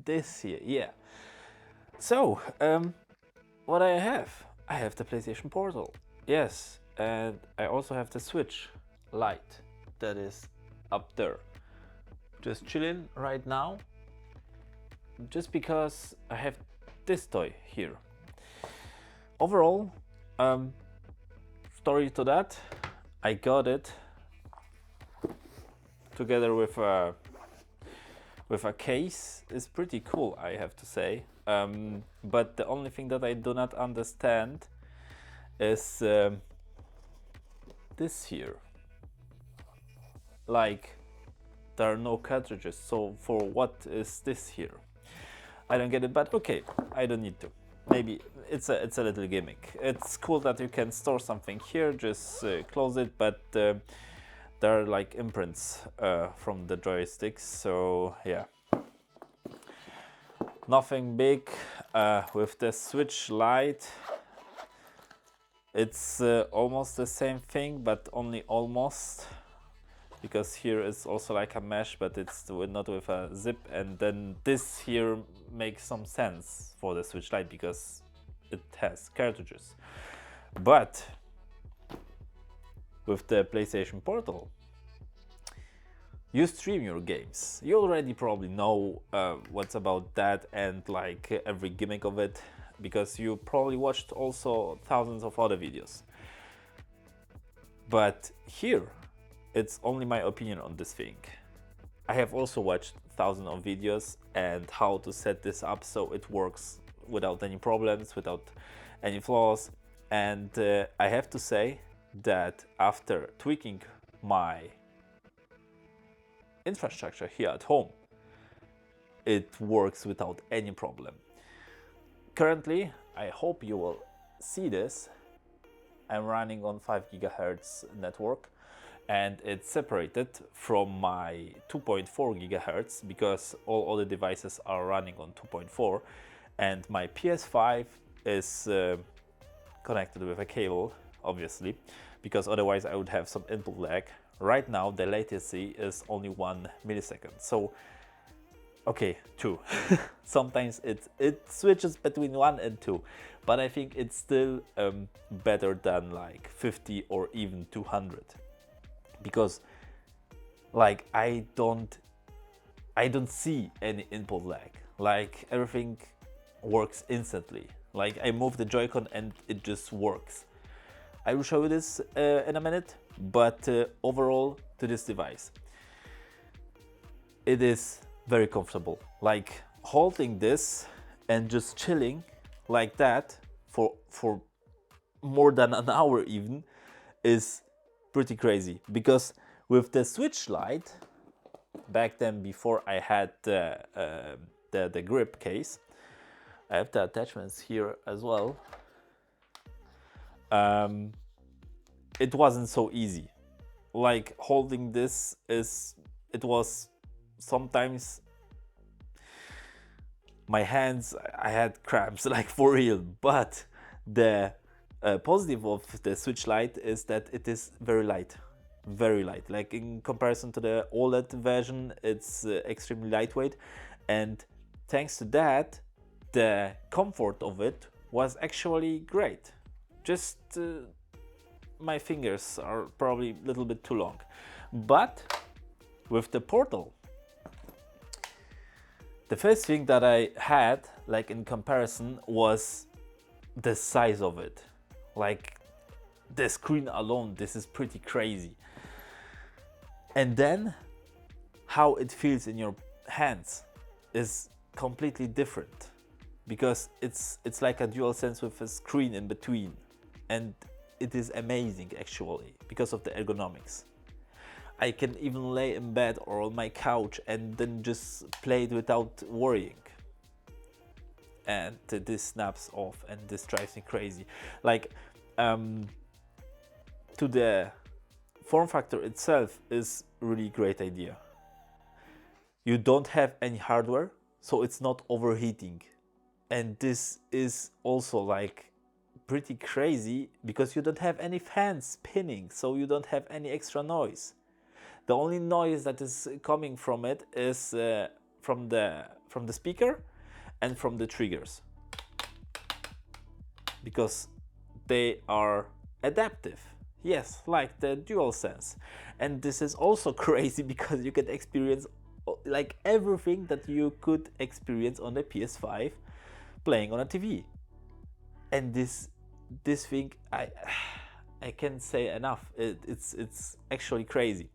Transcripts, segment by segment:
this here, yeah. So, what I have the PlayStation Portal, yes, and I also have the Switch Lite that is up there, just chilling right now, just because I have this toy here. Overall, story to that, I got it together with a case. It's pretty cool, I have to say. But the only thing that I do not understand is this here. Like, there are no cartridges, so for what is this here? I don't get it, but okay, I don't need to. Maybe it's a little gimmick. It's cool that you can store something here, just close it, but there are like imprints from the joysticks, so yeah. Nothing big. With the Switch Lite, it's almost the same thing, but only almost, because here is also like a mesh, but it's not with a zip, and then this here makes some sense for the Switch Lite because it has cartridges. But with the PlayStation Portal, you stream your games. You already probably know what's about that and like every gimmick of it, because you probably watched also thousands of other videos. But here, it's only my opinion on this thing. I have also watched thousands of videos and how to set this up so it works without any problems, without any flaws. And I have to say that after tweaking my infrastructure here at home, it works without any problem. Currently, I hope you will see this, I'm running on 5 GHz network, and it's separated from my 2.4 GHz because all other devices are running on 2.4, and my PS5 is connected with a cable, obviously, because otherwise I would have some input lag. Right now the latency is only 1 millisecond, so okay, 2. Sometimes it switches between 1 and 2, but I think it's still better than like 50 or even 200, because like I don't see any input lag. Like everything works instantly. Like I move the Joy-Con and it just works. I will show you this in a minute, but overall to this device, it is very comfortable. Like holding this and just chilling like that for more than an hour even is pretty crazy, because with the Switch Lite, back then before I had the grip case, I have the attachments here as well. It wasn't so easy. Like holding this it was sometimes my hands, I had cramps, like for real. But the positive of the Switch Lite is that it is very light. Like in comparison to the OLED version, it's extremely lightweight, and thanks to that, the comfort of it was actually great. Just my fingers are probably a little bit too long. But with the Portal, the first thing that I had, like in comparison, was the size of it. Like the screen alone, this is pretty crazy. And then how it feels in your hands is completely different, because it's like a DualSense with a screen in between, and it is amazing actually because of the ergonomics. I can even lay in bed or on my couch and then just play it without worrying. And this snaps off and this drives me crazy. Like to the form factor itself is really great idea. You don't have any hardware, so it's not overheating. And this is also like pretty crazy because you don't have any fans spinning, so you don't have any extra noise. The only noise that is coming from it is from the speaker and from the triggers, because they are adaptive. Yes, like the DualSense. And this is also crazy because you can experience like everything that you could experience on the PS5 playing on a TV. And this thing, I can't say enough. It's actually crazy.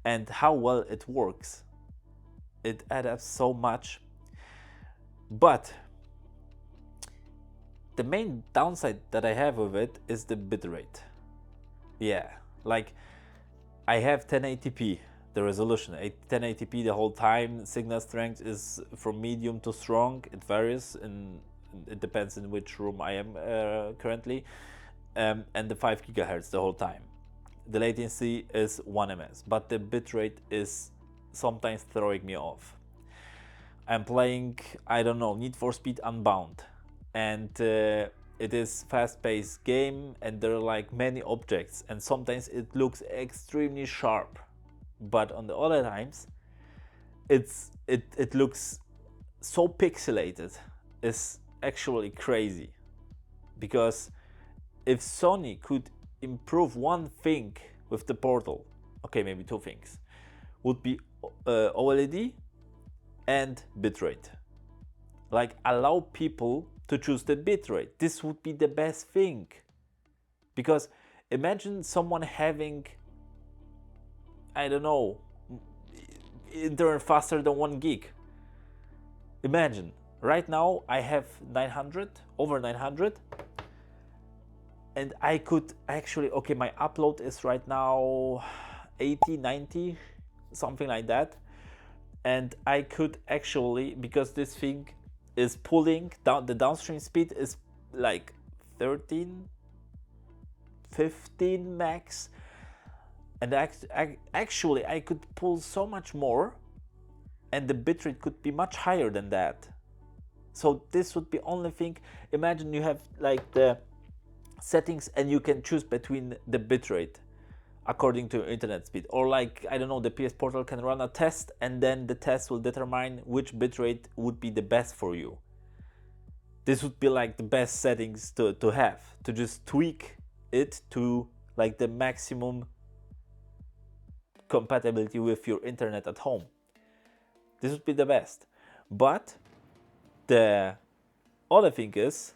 And how well it works. It adds up so much. But the main downside that I have with it is the bitrate. Yeah, like I have 1080p, the resolution, 1080p the whole time. Signal strength is from medium to strong. It varies, and it depends in which room I am currently. And the 5 gigahertz the whole time. The latency is 1 ms, but the bitrate is sometimes throwing me off. I'm playing, I don't know, Need for Speed Unbound, and it is fast-paced game, and there are like many objects, and sometimes it looks extremely sharp, but on the other times it looks so pixelated. It's actually crazy, because if Sony could improve one thing with the Portal, okay, maybe two things, would be OLED and bitrate. Like, allow people to choose the bitrate. This would be the best thing. Because imagine someone having, I don't know, internet faster than 1 gig. Imagine, right now I have 900, over 900, and I could actually, okay, my upload is right now 80, 90, something like that. And I could actually, because this thing is pulling down, the downstream speed is like 13, 15 max, and actually I could pull so much more, and the bitrate could be much higher than that. So this would be only thing. Imagine you have like the settings and you can choose between the bitrate according to internet speed, or like, I don't know, the PS Portal can run a test, and then the test will determine which bitrate would be the best for you. This would be like the best settings to have, to just tweak it to like the maximum compatibility with your internet at home. This would be the best. But the other thing is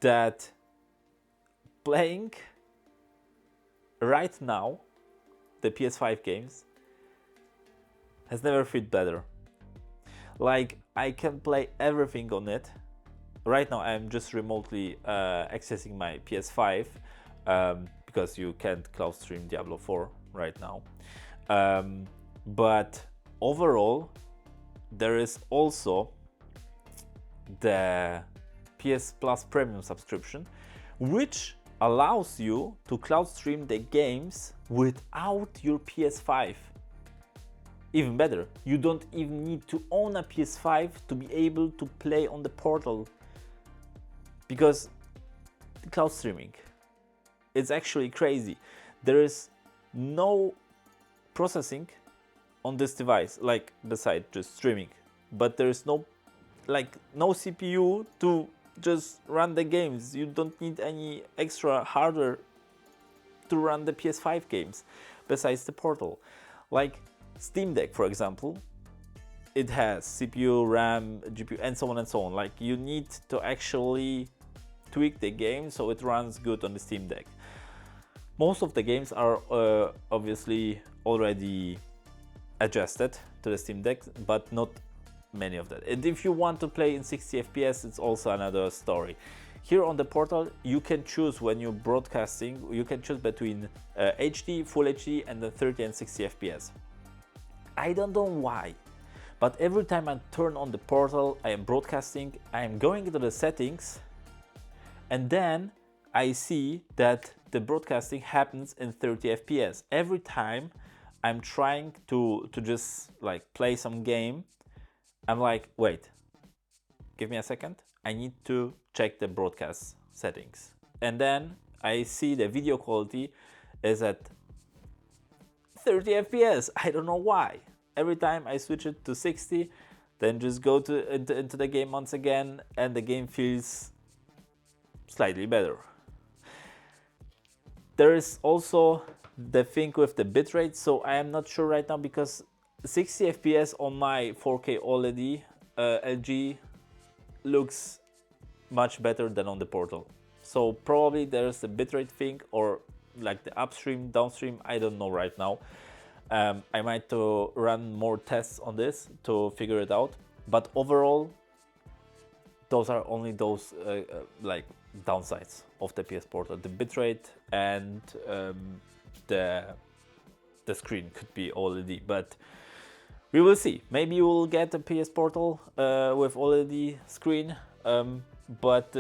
that playing right now the PS5 games has never felt better. Like, I can play everything on it. Right now I'm just remotely accessing my PS5 because you can't cloud stream Diablo 4 right now. But overall, there is also the PS Plus Premium subscription, which allows you to cloud stream the games without your PS5. Even better, you don't even need to own a PS5 to be able to play on the Portal, because the cloud streaming, it's actually crazy. There is no processing on this device, like besides just streaming, but there is no CPU to just run the games. You don't need any extra hardware to run the PS5 games besides the Portal. Like Steam Deck, for example, it has CPU, RAM, GPU, and so on and so on. Like, you need to actually tweak the game so it runs good on the Steam Deck. Most of the games are obviously already adjusted to the Steam Deck, but not many of that. And if you want to play in 60 FPS, it's also another story. Here on the Portal, you can choose when you're broadcasting, you can choose between HD, Full HD, and then 30 and 60 FPS. I don't know why, but every time I turn on the Portal, I am broadcasting, I am going into the settings, and then I see that the broadcasting happens in 30 FPS. Every time I'm trying to just like play some game, I'm like, wait, give me a second. I need to check the broadcast settings. And then I see the video quality is at 30 FPS. I don't know why. Every time I switch it to 60, then just go into the game once again, and the game feels slightly better. There is also the thing with the bitrate, so I am not sure right now, because 60 FPS on my 4K OLED LG looks much better than on the Portal. So probably there's a bitrate thing, or like the upstream, downstream, I don't know right now. I might to run more tests on this to figure it out. But overall, those are only those like downsides of the PS Portal: the bitrate and the screen could be OLED. But we will see. Maybe you will get a PS Portal with OLED screen. But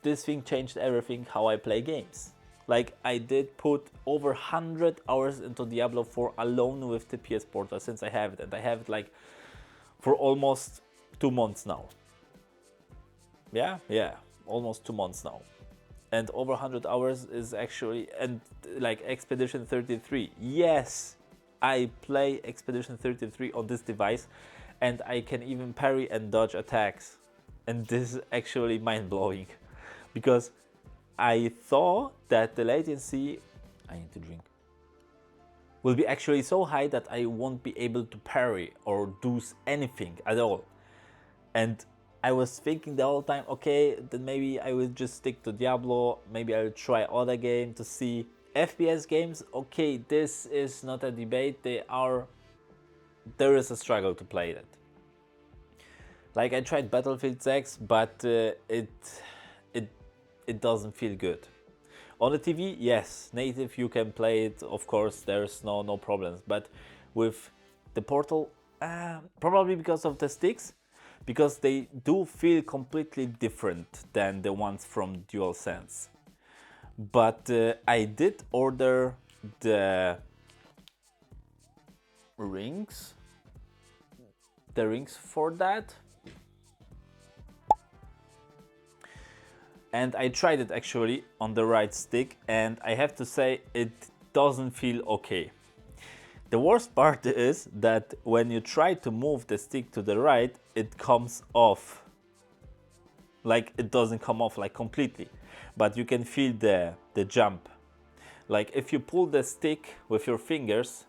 this thing changed everything how I play games. Like, I did put over 100 hours into Diablo 4 alone with the PS Portal since I have it, and I have it like for almost 2 months now. Yeah, almost 2 months now. And over 100 hours is actually, and like Expedition 33. Yes, I play Expedition 33 on this device, and I can even parry and dodge attacks. And this is actually mind-blowing, because I thought that the latency, I need to drink, will be actually so high that I won't be able to parry or do anything at all. And I was thinking the whole time, okay, then maybe I will just stick to Diablo, maybe I'll try other game to see. FPS games, okay, this is not a debate, there is a struggle to play that. Like, I tried Battlefield 6, but it doesn't feel good. On the TV, yes, native, you can play it, of course, there's no problems. But with the Portal, probably because of the sticks, because they do feel completely different than the ones from DualSense. But I did order the rings for that. And I tried it actually on the right stick, and I have to say it doesn't feel okay. The worst part is that when you try to move the stick to the right, it comes off. Like, it doesn't come off like completely, but you can feel the jump. Like, if you pull the stick with your fingers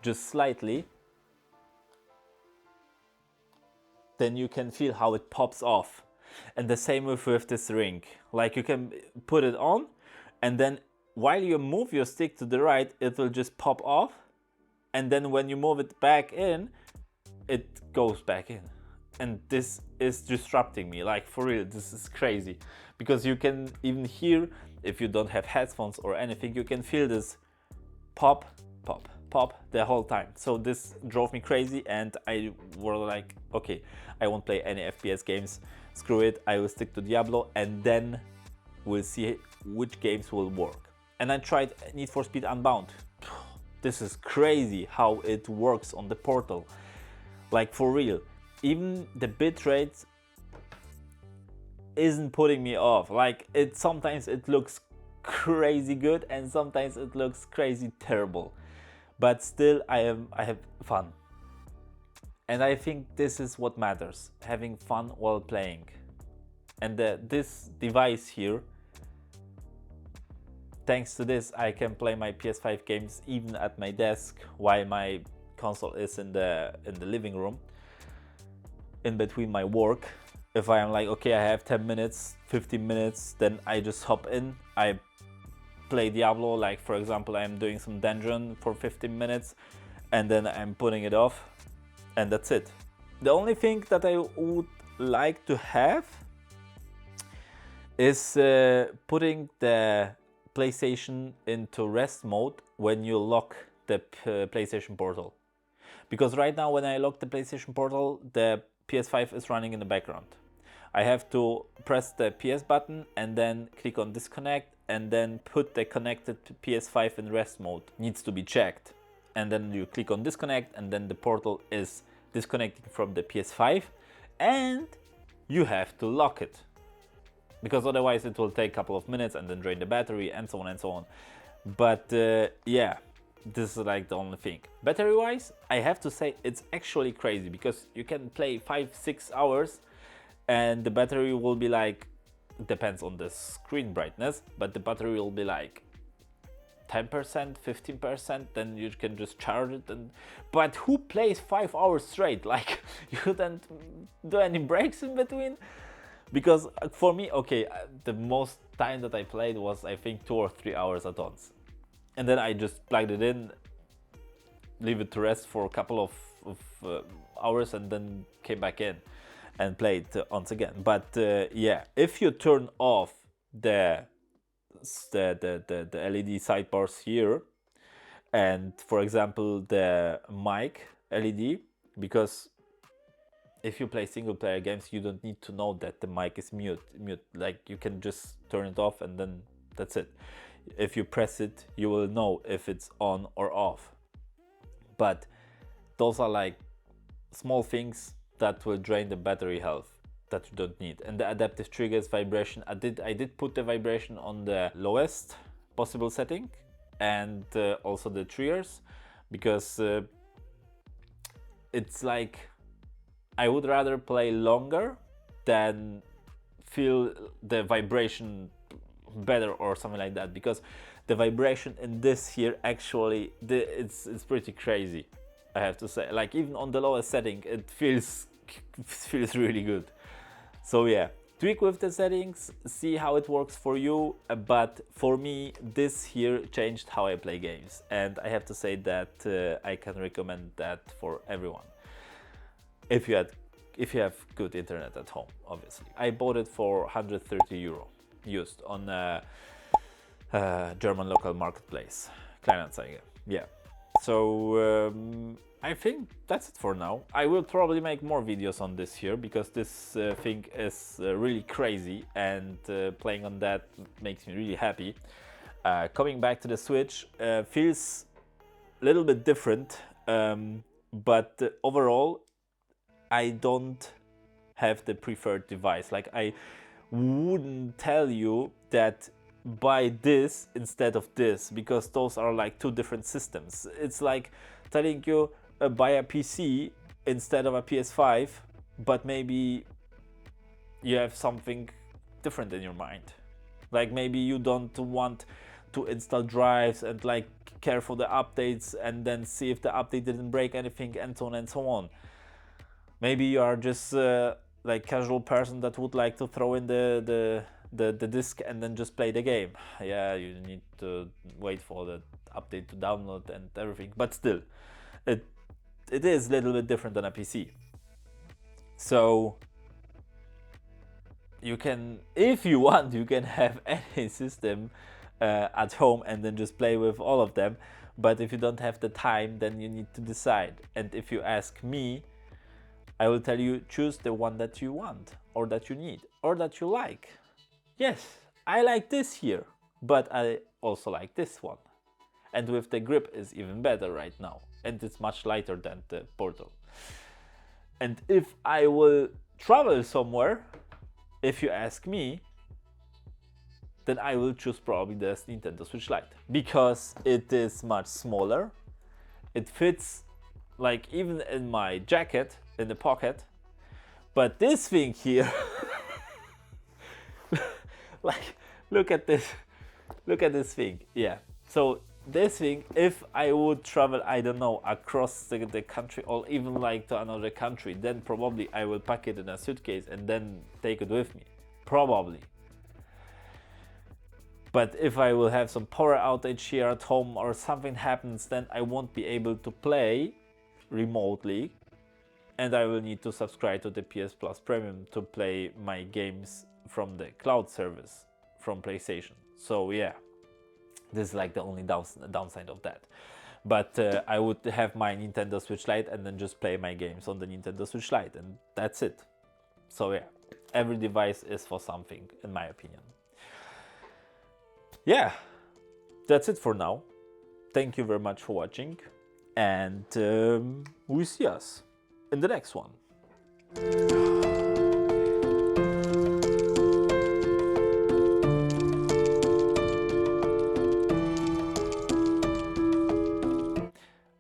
just slightly, then you can feel how it pops off. And the same with this ring. Like, you can put it on, and then while you move your stick to the right, it will just pop off, and then when you move it back in, it goes back in. And this is disrupting me, like, for real, this is crazy. Because you can even hear, if you don't have headphones or anything, you can feel this pop, pop, pop the whole time. So this drove me crazy, and I was like, okay, I won't play any FPS games, screw it, I will stick to Diablo, and then we'll see which games will work. And I tried Need for Speed Unbound. This is crazy how it works on the Portal. Like, for real, even the bitrate isn't putting me off. Like, sometimes it looks crazy good, and sometimes it looks crazy terrible. But still, I have fun. And I think this is what matters, having fun while playing. And this device here, thanks to this, I can play my PS5 games even at my desk while my console is in the living room, in between my work. If I am like, okay, I have 10 minutes, 15 minutes, then I just hop in, I play Diablo. Like, for example, I'm doing some dungeon for 15 minutes, and then I'm putting it off, and that's it. The only thing that I would like to have is putting the PlayStation into rest mode when you lock the PlayStation Portal. Because right now, when I lock the PlayStation Portal, the PS5 is running in the background. I have to press the PS button and then click on disconnect, and then put the connected PS5 in rest mode. Needs to be checked. And then you click on disconnect, and then the Portal is disconnecting from the PS5, and you have to lock it. Because otherwise it will take a couple of minutes and then drain the battery, and so on and so on. But yeah, This is like the only thing. Battery wise, I have to say it's actually crazy, because you can play 5-6 hours and the battery will be like, depends on the screen brightness, but the battery will be like 10%, 15%, then you can just charge it. But who plays 5 hours straight? Like, you don't do any breaks in between? Because for me, okay, the most time that I played was, I think, 2 or 3 hours at once, and then I just plugged it in, leave it to rest for a couple of hours, and then came back in and played once again. But yeah, if you turn off the LED sidebars here, and for example the mic LED, because if you play single player games, you don't need to know that the mic is mute. Like, you can just turn it off and then that's it. If you press it, you will know if it's on or off. But those are like small things that will drain the battery health that you don't need. And the adaptive triggers, vibration, I did put the vibration on the lowest possible setting, and also the triggers, because it's like, I would rather play longer than feel the vibration better or something like that, because the vibration in this here actually, it's pretty crazy, I have to say. Like, even on the lowest setting, it feels really good. So yeah, tweak with the settings, see how it works for you. But for me, this here changed how I play games, and I have to say that I can recommend that for everyone. If you have good internet at home, obviously. I bought it for 130 euro used on a German local marketplace, Kleinanzeigen. Yeah. So I think that's it for now. I will probably make more videos on this here, because this thing is really crazy, and playing on that makes me really happy. Coming back to the Switch feels a little bit different, but overall I don't have the preferred device. Like, I wouldn't tell you that buy this instead of this, because those are like two different systems. It's like telling you buy a PC instead of a PS5, but maybe you have something different in your mind. Like, maybe you don't want to install drives and like care for the updates and then see if the update didn't break anything, and so on and so on. Maybe you are just like casual person that would like to throw in the disc and then just play the game. Yeah, you need to wait for the update to download and everything, but still, it is a little bit different than a PC. So you can, if you want, you can have any system at home and then just play with all of them. But if you don't have the time, then you need to decide. And if you ask me, I will tell you, choose the one that you want, or that you need, or that you like. Yes, I like this here, but I also like this one. And with the grip is even better right now, and it's much lighter than the Portal. And if I will travel somewhere, if you ask me, then I will choose probably the Nintendo Switch Lite, because it is much smaller. It fits like even in my jacket, in the pocket. But this thing here, like, look at this thing. Yeah, so this thing, if I would travel, I don't know, across the country, or even like to another country, then probably I will pack it in a suitcase and then take it with me, probably. But if I will have some power outage here at home or something happens, then I won't be able to play remotely, and I will need to subscribe to the PS Plus Premium to play my games from the cloud service from PlayStation. So yeah, this is like the only downside of that. But I would have my Nintendo Switch Lite and then just play my games on the Nintendo Switch Lite, and that's it. So yeah, every device is for something, in my opinion. Yeah, that's it for now. Thank you very much for watching, and we'll see us in the next one.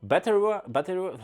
Battery, battery,